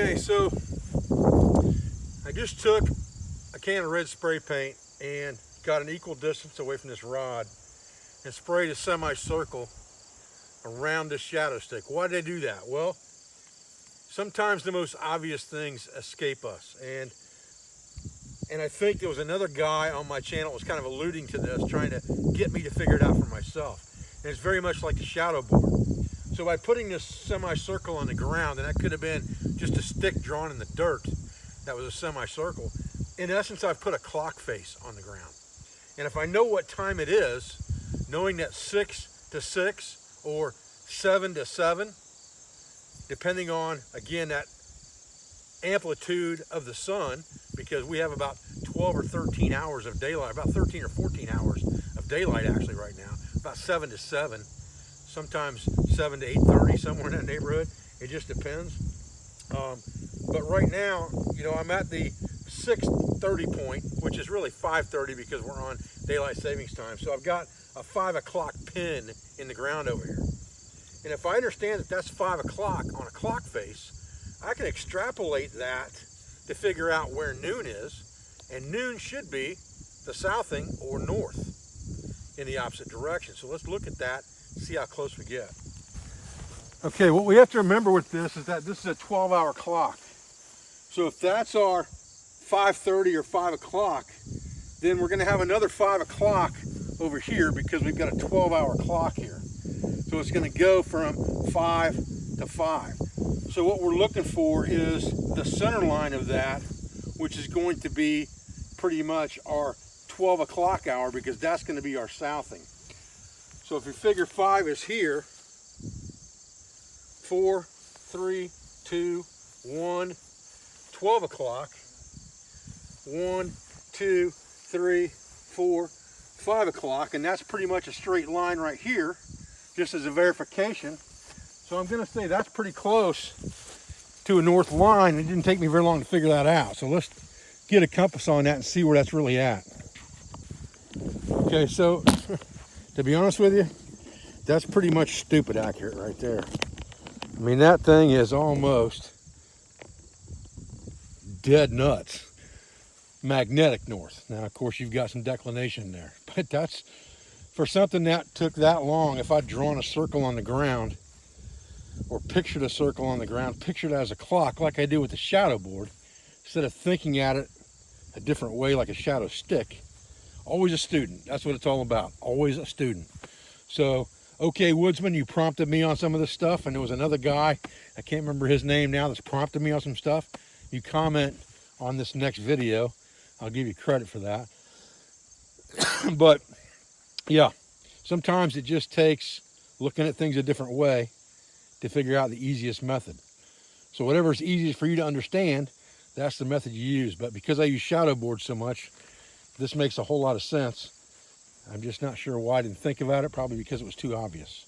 Okay, so I just took a can of red spray paint and got an equal distance away from this rod and sprayed a semicircle around this shadow stick. Why did I do that? Well, sometimes the most obvious things escape us, and I think there was another guy on my channel that was kind of alluding to this, trying to get me to figure it out for myself. And it's very much like the shadow board. So by putting this semicircle on the ground, and that could have been just a stick drawn in the dirt that was a semicircle, in essence I've put a clock face on the ground. And if I know what time it is, knowing that 6 to 6 or 7 to 7, depending on, again, that amplitude of the sun, because we have about 12 or 13 hours of daylight, about 13 or 14 hours of daylight actually right now, about 7 to 7, sometimes 7 to 8:30, somewhere in that neighborhood. It just depends. But right now, you know, I'm at the 6:30 point, which is really 5:30 because we're on daylight savings time. So I've got a 5 o'clock pin in the ground over here. And if I understand that that's 5 o'clock on a clock face, I can extrapolate that to figure out where noon is. And noon should be the southing or north in the opposite direction. So let's look at that, see how close we get. Okay, what we have to remember with this is that this is a 12-hour clock. So if that's our 5:30 or 5 o'clock, then we're going to have another 5 o'clock over here because we've got a 12-hour clock here. So it's going to go from 5 to 5. So what we're looking for is the center line of that, which is going to be pretty much our 12 o'clock hour, because that's going to be our southing. So if you figure 5 is here, 4, 3, 2, 1, 12 o'clock, 1, 2, 3, 4, 5 o'clock, and that's pretty much a straight line right here, just as a verification. So I'm going to say that's pretty close to a north line. It didn't take me very long to figure that out. So let's get a compass on that and see where that's really at. Okay, so to be honest with you, that's pretty much stupid accurate right there. I mean, that thing is almost dead nuts. Magnetic north. Now, of course, you've got some declination there, but that's for something that took that long. If I'd drawn a circle on the ground or pictured a circle on the ground, pictured it as a clock like I do with the shadow board, instead of thinking at it a different way like a shadow stick, always a student. That's what it's all about. Always a student. So, okay, Woodsman, you prompted me on some of this stuff, and there was another guy, I can't remember his name now, that's prompted me on some stuff. You comment on this next video, I'll give you credit for that. But yeah, sometimes it just takes looking at things a different way to figure out the easiest method. So whatever is easiest for you to understand, that's the method you use. But because I use shadow boards so much, this makes a whole lot of sense. I'm just not sure why I didn't think about it, probably because it was too obvious.